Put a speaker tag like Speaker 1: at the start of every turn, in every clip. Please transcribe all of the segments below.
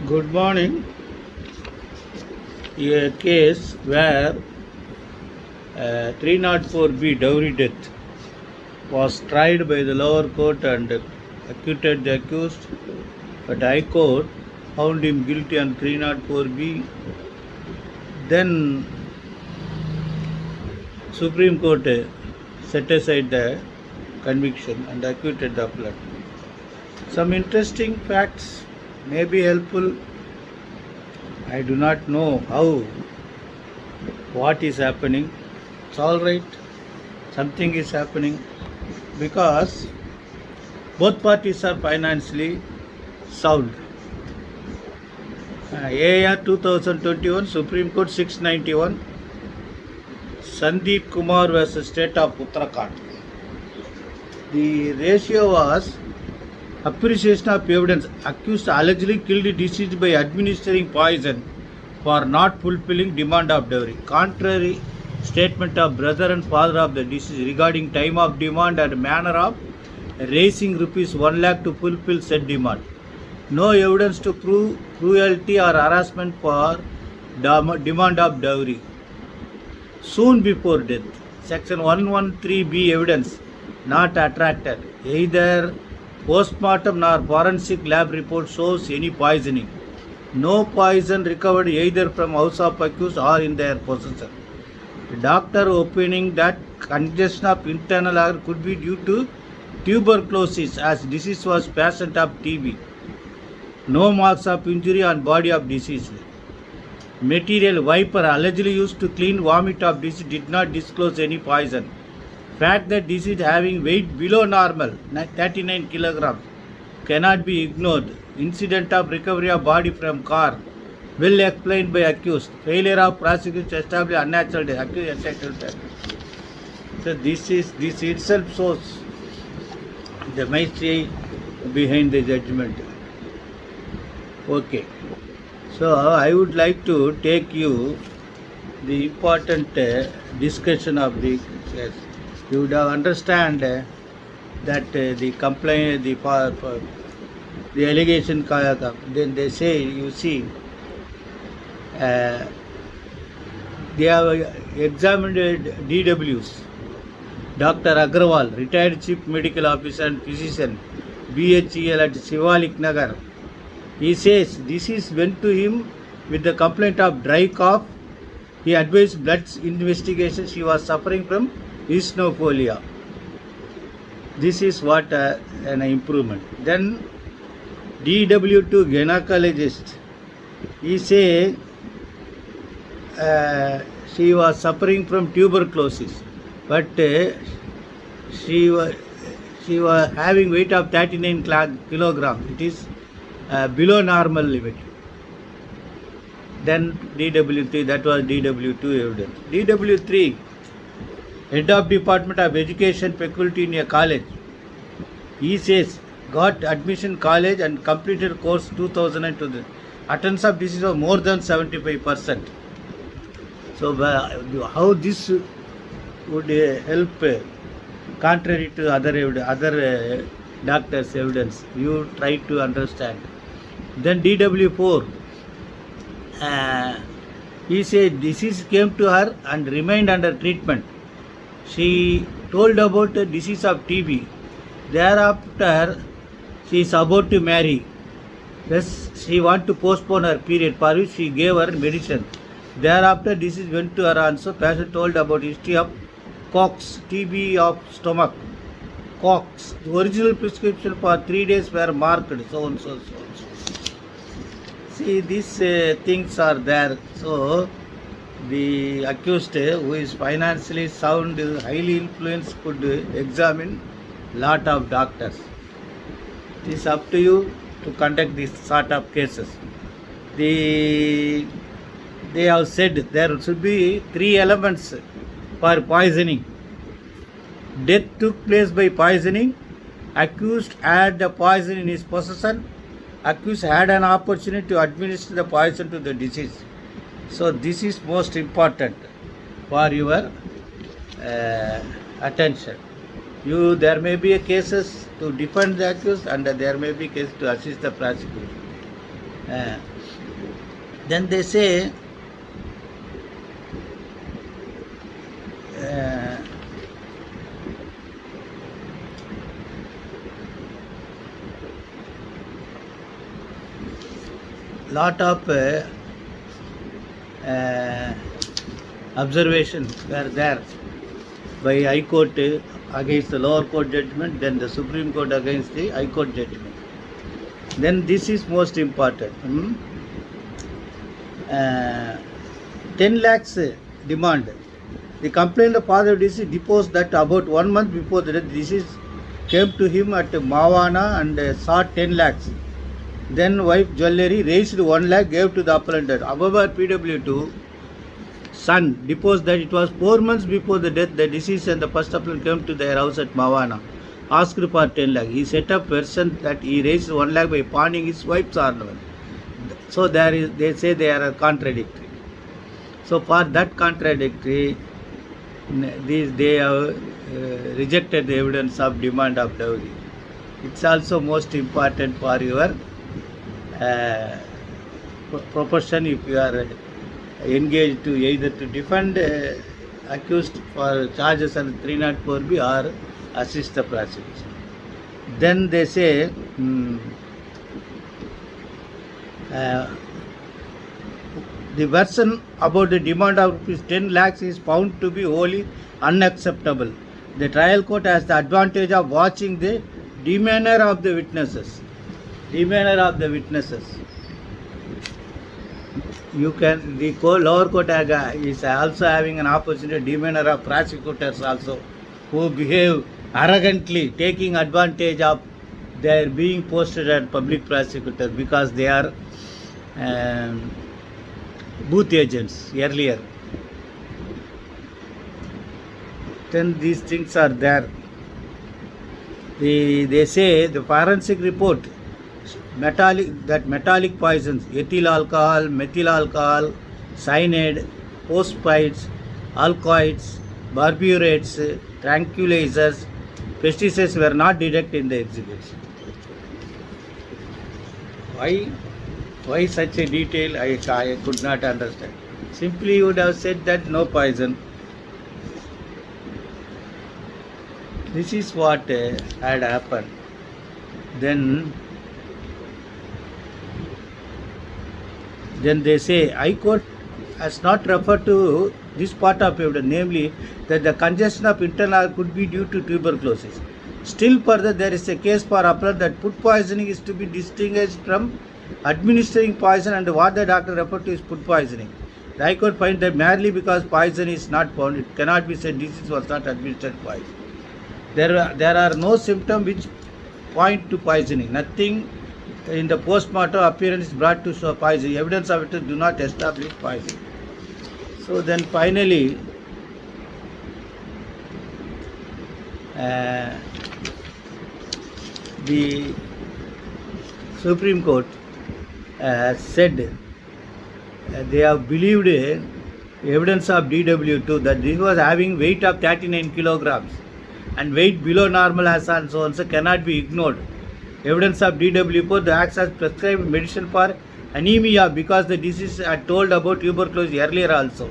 Speaker 1: Good morning. A case where 304B dowry death was tried by the lower court and acquitted the accused, but High Court found him guilty on 304B. Then Supreme Court set aside the conviction and acquitted the appellant. Some interesting facts may be helpful. I do not know what is happening. It's all right. Something is happening because both parties are financially sound. AR 2021 Supreme Court 691 Sandeep Kumar versus State of Uttarakhand. The ratio was appreciation of evidence. Accused allegedly killed deceased by administering poison for not fulfilling demand of dowry. Contrary statement of brother and father of the deceased regarding time of demand and manner of raising rupees 1 lakh to fulfill said demand. No evidence to prove cruelty or harassment for demand of dowry. Soon before death. Section 113B evidence not attracted. Either postmortem nor forensic lab report shows any poisoning. No poison recovered either from house of accused or in their possession. The doctor opining that congestion of internal organ could be due to tuberculosis as disease was patient of TB. No marks of injury on body of deceased. Material wiper allegedly used to clean vomit of deceased did not disclose any poison. Fact that deceased having weight below normal 39 kilograms cannot be ignored. Incident of recovery of body from car well explained by accused. Failure of prosecution to establish unnatural death. Accused entitled to. So this itself shows the mystery behind the judgment. Okay. So I would like to take you the important discussion of the case. You would understand that the complaint, the allegation, then they say, you see, they have examined DWs. Dr. Agrawal, retired Chief Medical Officer and Physician, BHEL at Shivalik Nagar. He says disease went to him with the complaint of dry cough. He advised blood investigation. She was suffering from eosinophobia. This is what an improvement. Then DW2 gynecologist. He say she was suffering from tuberculosis, but she was having weight of 39 kilograms. It is below normal limit. Then DW3, that was DW2 evidence. DW3, Head of Department of Education faculty in a college. He says, got admission college and completed course 2002. Attendance of disease was more than 75%. So how this would help contrary to other doctors' evidence? You try to understand. Then DW4, he said disease came to her and remained under treatment. She told about the disease of TB. Thereafter, she is about to marry. Thus, she want to postpone her period, for which she gave her medicine. Thereafter, disease went to her also. Patient told about history of Cox, TB of stomach. Cox. The original prescription for 3 days were marked, so and so. See, these things are there. So, the accused who is financially sound, highly influenced, could examine lot of doctors. It is up to you to conduct this sort of cases. They have said there should be 3 elements for poisoning. Death took place by poisoning. Accused had the poison in his possession. Accused had an opportunity to administer the poison to the deceased. So this is most important for your attention. There may be cases to defend the accused and there may be cases to assist the prosecution. Uh, then they say uh, lot of observations were there by High Court against the lower court judgment, then the Supreme Court against the High Court judgment. Then this is most important. 10 lakhs demand. The complainant, the father of deceased, deposed that about 1 month before the death, deceased came to him at Mawana and sought 10 lakhs. Then wife jewelry raised 1 lakh, gave to the appellant. However, PW2 son deposed that it was 4 months before the death the deceased and the first appellant came to their house at Mawana, asked for 10 lakh. He set up version that he raised 1 lakh by pawning his wife's ornament. So they say they are contradictory. So for that contradictory, they have rejected the evidence of demand of dowry. It's also most important for your profession if you are engaged to either to defend accused for charges under 304B or assist the prosecution. Then they say the version about the demand of 10 lakhs is found to be wholly unacceptable. The trial court has the advantage of watching the demeanor of the witnesses. You can, the lower court is also having an opportunity demeanor of prosecutors also, who behave arrogantly, taking advantage of their being posted at public prosecutors because they are booth agents earlier. Then these things are there. They say the forensic report metallic poisons, ethyl alcohol, methyl alcohol, cyanide, phosphides, alkaloids, barbiturates, tranquilizers, pesticides were not detected in the exhibits. Why such a detail? I could not understand. Simply you would have said that no poison. This is what had happened. Then they say High Court has not referred to this part of evidence, namely that the congestion of internal could be due to tuberculosis. Still further, there is a case for appellant that food poisoning is to be distinguished from administering poison, and what the doctor referred to is food poisoning. The High Court finds that merely because poison is not found, it cannot be said disease was not administered poison. There are no symptoms which point to poisoning. Nothing in the post-mortem appearance is brought to show poison. Evidence of it do not establish poison. So then finally, the Supreme Court said they have believed evidence of DW2 that this was having weight of 39 kilograms and weight below normal as and so on, so cannot be ignored. Evidence of DW4 acts as prescribed medicine for anemia because the disease had told about tuberculosis earlier also.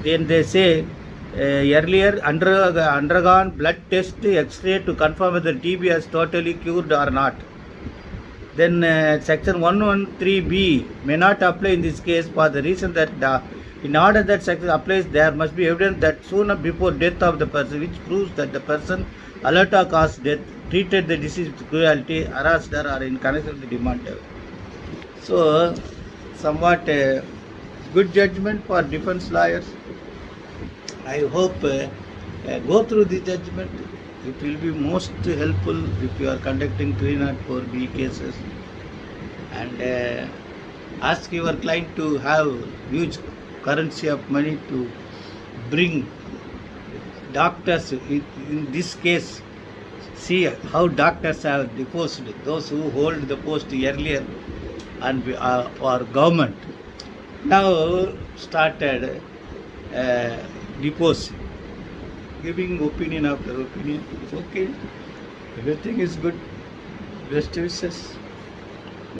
Speaker 1: Then they say earlier undergone blood test, X-ray to confirm whether TB has totally cured or not. Then section 113B may not apply in this case for the reason that in order that section applies, there must be evidence that soon before death of the person, which proves that the person alerta caused death, treated the disease with cruelty, harassed her, or in connection with the demand. So, somewhat good judgment for defense lawyers. I hope go through the judgment. It will be most helpful if you are conducting 304B cases, and ask your client to have huge currency of money to bring doctors. In this case, see how doctors have deposed those who hold the post earlier and for government now started deposing, giving opinion after opinion. Okay, everything is good. Best wishes.